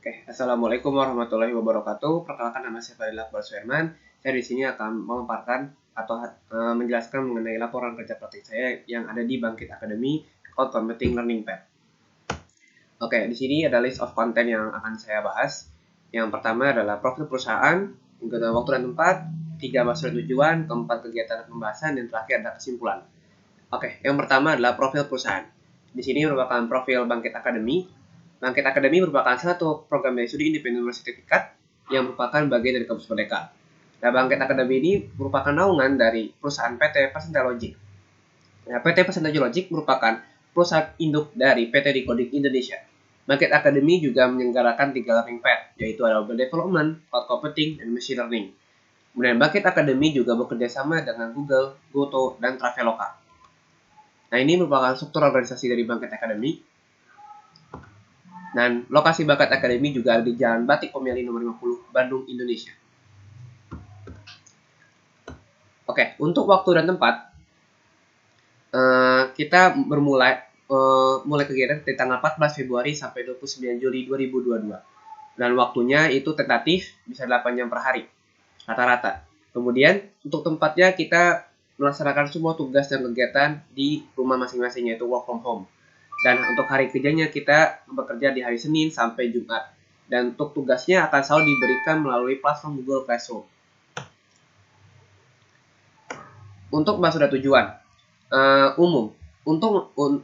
Oke, Assalamualaikum warahmatullahi wabarakatuh. Perkenalkan, nama saya Fadil Akbar Suherman. Saya di sini akan memaparkan atau menjelaskan mengenai laporan kerja praktik saya yang ada di Bangkit Academy Cloud Computing Learning Pad. Oke, di sini ada list of content yang akan saya bahas. Yang pertama adalah profil perusahaan, yang kedua waktu dan tempat, tiga maksud tujuan, keempat kegiatan dan pembahasan, dan terakhir ada kesimpulan. Oke, yang pertama adalah profil perusahaan. Di sini merupakan profil Bangkit Academy. Bangkit Academy merupakan satu program dari studi independen bersertifikat yang merupakan bagian dari kampus Merdeka. Nah, Bangkit Academy ini merupakan naungan dari perusahaan PT Persenta Logic. Nah, PT Persenta Logic merupakan perusahaan induk dari PT Decoding Indonesia. Bangkit Academy juga menyelenggarakan 3 learning pad, yaitu ada Web Development, Cloud Computing, dan Machine Learning. Kemudian Bangkit Academy juga bekerja sama dengan Google, Goto, dan Traveloka. Nah, ini merupakan struktur organisasi dari Bangkit Academy. Dan lokasi Bangkit Academy juga ada di Jalan Batik Pemilih nomor 50, Bandung, Indonesia. Oke, untuk waktu dan tempat, kita mulai kegiatan dari tanggal 14 Februari sampai 29 Juli 2022. Dan waktunya itu tentatif, bisa 8 jam per hari, rata-rata. Kemudian, untuk tempatnya kita melaksanakan semua tugas dan kegiatan di rumah masing-masing, yaitu work from home. Dan untuk hari kerjanya kita bekerja di hari Senin sampai Jumat. Dan untuk tugasnya akan selalu diberikan melalui platform Google Classroom. Untuk maksud dan tujuan umum,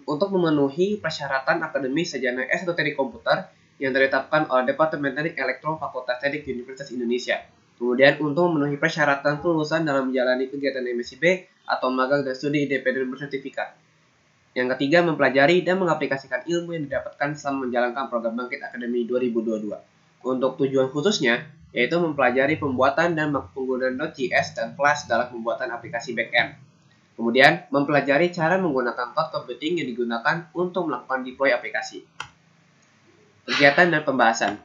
untuk memenuhi persyaratan akademis sarjana S1 Teknik Komputer yang ditetapkan oleh Departemen Teknik Elektro Fakultas Teknik Universitas Indonesia. Kemudian untuk memenuhi persyaratan kelulusan dalam menjalani kegiatan MSIP atau magang dan studi independen bersertifikat. Yang ketiga, mempelajari dan mengaplikasikan ilmu yang didapatkan selama menjalankan program Bangkit Academy 2022. Untuk tujuan khususnya, yaitu mempelajari pembuatan dan penggunaan Node.js dan Flash dalam pembuatan aplikasi backend. Kemudian, mempelajari cara menggunakan cloud computing yang digunakan untuk melakukan deploy aplikasi. Kegiatan dan pembahasan.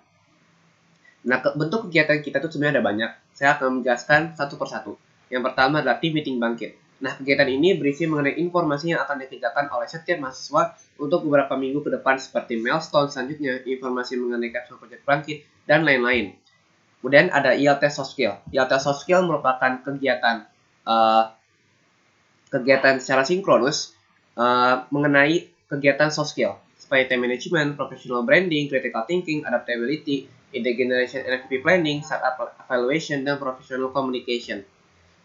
Nah, bentuk kegiatan kita itu sebenarnya ada banyak. Saya akan menjelaskan satu persatu. Yang pertama adalah Team Meeting Bangkit. Nah, kegiatan ini berisi mengenai informasi yang akan dikerjakan oleh setiap mahasiswa untuk beberapa minggu ke depan seperti milestone selanjutnya, informasi mengenai capstone project Bangkit, dan lain-lain. Kemudian ada IELTS Soft Skill. IELTS Soft Skill merupakan kegiatan secara sinkronus mengenai kegiatan soft skill seperti time management, professional branding, critical thinking, adaptability, idea generation, NLP planning, startup evaluation, dan professional communication.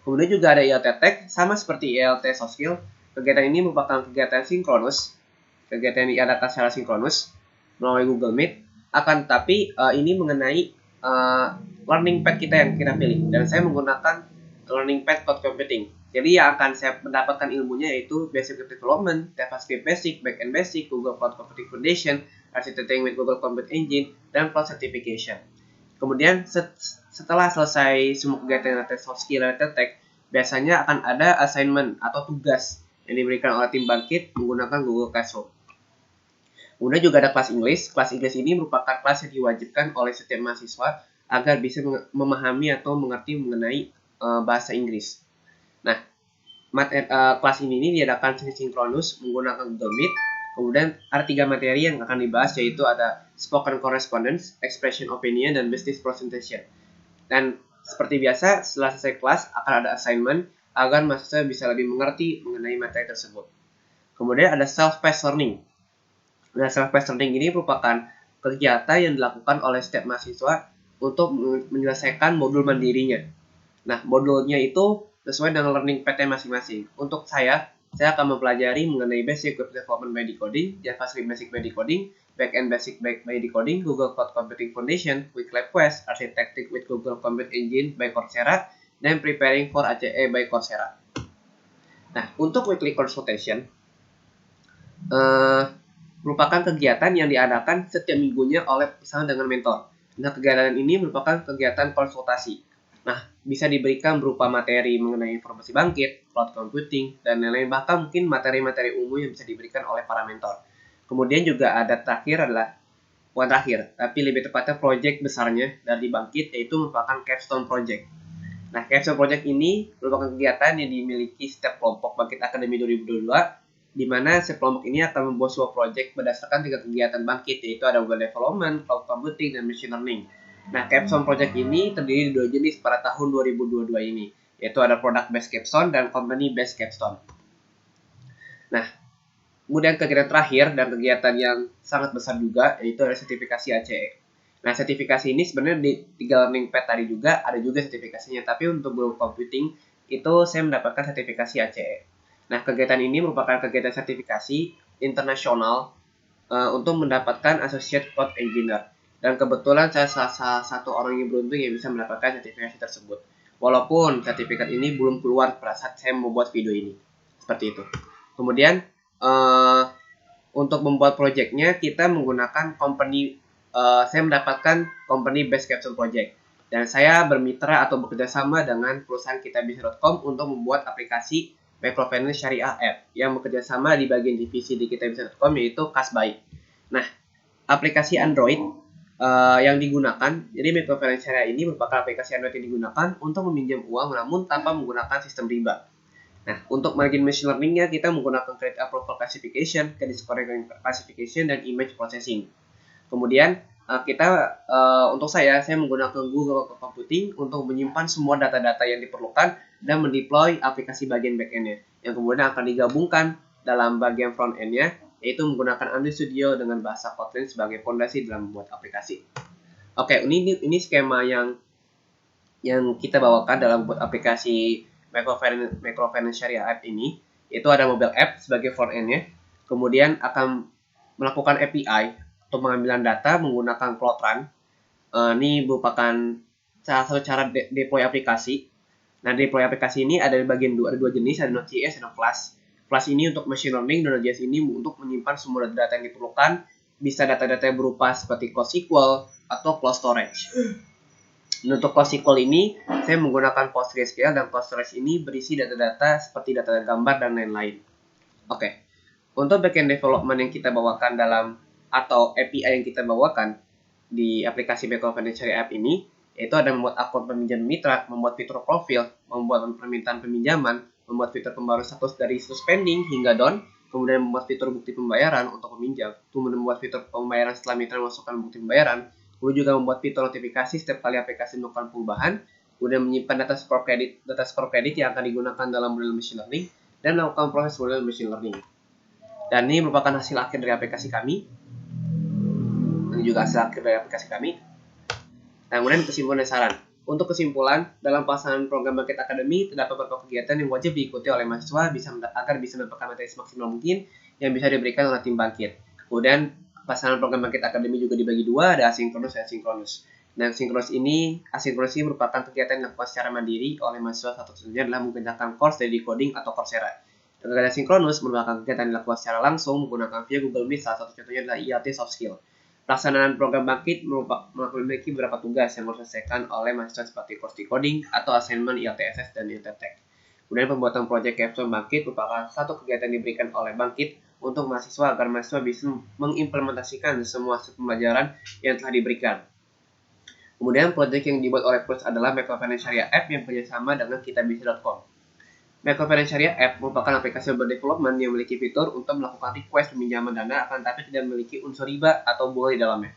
Kemudian juga ada IELTS Tech, sama seperti IELTS Soft Skill. Kegiatan ini merupakan kegiatan sinkronus, kegiatan yang diadakan secara sinkronus melalui Google Meet. Akan tetapi ini mengenai learning pad kita yang kita pilih. Dan saya menggunakan learning pad Cloud Computing. Jadi yang akan saya mendapatkan ilmunya yaitu Basic Web Development, JavaScript Basic, Backend Basic, Google Cloud Computing Foundation, Architecting with Google Compute Engine, dan Cloud Certification. Kemudian setelah selesai semua kegiatan soft skill related tech, biasanya akan ada assignment atau tugas yang diberikan oleh tim Bangkit menggunakan Google Classroom. Kemudian juga ada kelas English. Kelas English ini merupakan kelas yang diwajibkan oleh setiap mahasiswa agar bisa memahami atau mengerti mengenai bahasa Inggris. Nah, kelas ini diadakan sinkronus menggunakan Google Meet. Kemudian ada 3 materi yang akan dibahas, yaitu ada Spoken Correspondence, Expression Opinion, dan Business Presentation. Dan seperti biasa, setelah selesai kelas akan ada assignment agar mahasiswa bisa lebih mengerti mengenai materi tersebut. Kemudian ada Self-Paced Learning. Nah, Self-Paced Learning ini merupakan kegiatan yang dilakukan oleh setiap mahasiswa untuk menyelesaikan modul mandirinya. Nah, modulnya itu sesuai dengan learning pattern masing-masing. Untuk saya akan mempelajari mengenai Basic Web Development by Decoding, JavaScript Basic by Decoding, Backend Basic by Decoding, Google Cloud Computing Foundation, Weekly Quest, Architecting with Google Compute Engine by Coursera, dan Preparing for ACE by Coursera. Nah, untuk Weekly Consultation, merupakan kegiatan yang diadakan setiap minggunya oleh pasangan dengan mentor. Nah, kegiatan ini merupakan kegiatan konsultasi. Nah, bisa diberikan berupa materi mengenai informasi Bangkit, cloud computing, dan lain-lain, bahkan mungkin materi-materi umum yang bisa diberikan oleh para mentor. Kemudian juga ada bukan terakhir, tapi lebih tepatnya project besarnya dari Bangkit, yaitu merupakan Capstone Project. Nah, Capstone Project ini merupakan kegiatan yang dimiliki setiap kelompok Bangkit Academy 2022 di mana sekelompok ini akan membuat sebuah project berdasarkan 3 kegiatan bangkit, yaitu ada mobile development, cloud computing, dan machine learning. Nah, capstone project ini terdiri dari 2 jenis pada tahun 2022 ini, yaitu ada product based capstone dan company based capstone. Nah, kemudian kegiatan terakhir dan kegiatan yang sangat besar juga, yaitu ada sertifikasi ACE. Nah, sertifikasi ini sebenarnya di 3 learning path tadi juga ada juga sertifikasinya, tapi untuk Blue Computing itu saya mendapatkan sertifikasi ACE. Nah, kegiatan ini merupakan kegiatan sertifikasi internasional untuk mendapatkan Associate Cloud Engineer. Dan kebetulan saya salah satu orang yang beruntung yang bisa mendapatkan sertifikasi tersebut. Walaupun sertifikat ini belum keluar pada saat saya membuat video ini. Seperti itu. Kemudian, untuk membuat projectnya, kita menggunakan saya mendapatkan company based capstone project. Dan saya bermitra atau bekerja sama dengan perusahaan kitabisa.com untuk membuat aplikasi microfinance syariah app yang bekerja sama di bagian divisi di kitabisa.com, yaitu Kasbai. Nah, aplikasi Android yang digunakan, jadi microfinance syariah ini merupakan aplikasi Android yang digunakan untuk meminjam uang namun tanpa menggunakan sistem riba. Nah, untuk margin machine learning-nya kita menggunakan credit approval classification, credit scoring classification, dan image processing. Kemudian untuk saya menggunakan Google Cloud Computing untuk menyimpan semua data-data yang diperlukan dan mendeploy aplikasi bagian back-end-nya, yang kemudian akan digabungkan dalam bagian front-end-nya, yaitu menggunakan Android Studio dengan bahasa Kotlin sebagai fondasi dalam membuat aplikasi. Oke, ini skema yang kita bawakan dalam membuat aplikasi microfinance syariah app ini, yaitu ada mobile app sebagai front-end-nya, kemudian akan melakukan API untuk pengambilan data menggunakan Cloud Run. Ini merupakan salah satu cara deploy aplikasi. Nah, deploy aplikasi ini ada di bagian ada dua jenis, ada Node.js dan Flask. Flask ini untuk machine learning, dan Node.js ini untuk menyimpan semua data yang diperlukan, bisa data-data yang berupa seperti Cloud SQL atau Cloud Storage. Dan untuk Cloud SQL ini, saya menggunakan PostgreSQL, dan Cloud Storage ini berisi data-data seperti data gambar dan lain-lain. Oke. Untuk backend development yang kita bawakan atau API yang kita bawakan di aplikasi microfinance syariah app ini, yaitu ada membuat akun peminjam mitra, membuat fitur profil, membuat permintaan peminjaman, membuat fitur pembaruan status dari suspending hingga down, kemudian membuat fitur bukti pembayaran untuk peminjam, kemudian membuat fitur pembayaran setelah mitra memasukkan bukti pembayaran, kemudian juga membuat fitur notifikasi setiap kali aplikasi melakukan perubahan, kemudian menyimpan data score credit yang akan digunakan dalam model machine learning, dan melakukan proses model machine learning. Dan ini merupakan hasil akhir dari aplikasi kami. Ini juga hasil akhir dari aplikasi kami. Nah, kemudian kesimpulan dan saran. Untuk kesimpulan, dalam pelaksanaan program Bangkit Academy terdapat beberapa kegiatan yang wajib diikuti oleh mahasiswa agar bisa mendapatkan materi semaksimal mungkin yang bisa diberikan oleh tim Bangkit. Kemudian pelaksanaan program Bangkit Academy juga dibagi dua, ada asinkronus dan sinkronus. Dan asinkronus ini merupakan kegiatan yang dilakukan secara mandiri oleh mahasiswa, satu-satunya adalah mengerjakan course dari Coding atau Coursera. Kegiatan sinkronus merupakan kegiatan yang dilakukan secara langsung menggunakan via Google Meet, salah satu contohnya adalah IAT Soft Skill. Pelaksanaan program Bangkit memiliki beberapa tugas yang harus diselesaikan oleh mahasiswa seperti course coding atau assignment IELTS dan IELTS. Kemudian pembuatan proyek capstone Bangkit merupakan satu kegiatan yang diberikan oleh Bangkit untuk mahasiswa agar mahasiswa bisa mengimplementasikan semua pembelajaran yang telah diberikan. Kemudian proyek yang dibuat oleh Plus adalah Microfinance Syariah App yang bekerjasama dengan kitabisa.com. Microfinance Syariah App merupakan aplikasi web development yang memiliki fitur untuk melakukan request peminjaman dana, akan tapi tidak memiliki unsur riba atau bunga di dalamnya.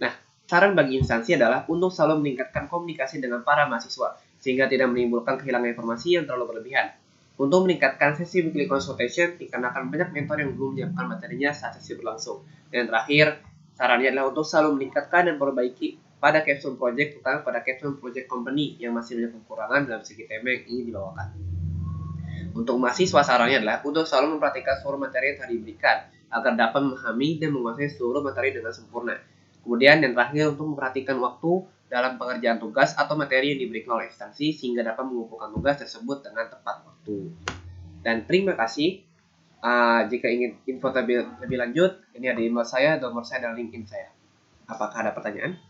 Nah, saran bagi instansi adalah untuk selalu meningkatkan komunikasi dengan para mahasiswa, sehingga tidak menimbulkan kehilangan informasi yang terlalu berlebihan. Untuk meningkatkan sesi weekly consultation, dikarenakan banyak mentor yang belum menyiapkan materinya saat sesi berlangsung. Dan terakhir, sarannya adalah untuk selalu meningkatkan dan memperbaiki pada capstone project, terutama pada capstone project company yang masih banyak kekurangan dalam segi tema yang ingin dibawakan. Untuk mahasiswa, sarannya adalah untuk selalu memperhatikan seluruh materi yang telah diberikan agar dapat memahami dan menguasai seluruh materi dengan sempurna. Kemudian yang terakhir, untuk memperhatikan waktu dalam pengerjaan tugas atau materi yang diberikan oleh instansi sehingga dapat mengumpulkan tugas tersebut dengan tepat waktu. Dan terima kasih. Jika ingin info lebih lanjut, ini ada email saya, nomor saya, dan LinkedIn saya. Apakah ada pertanyaan?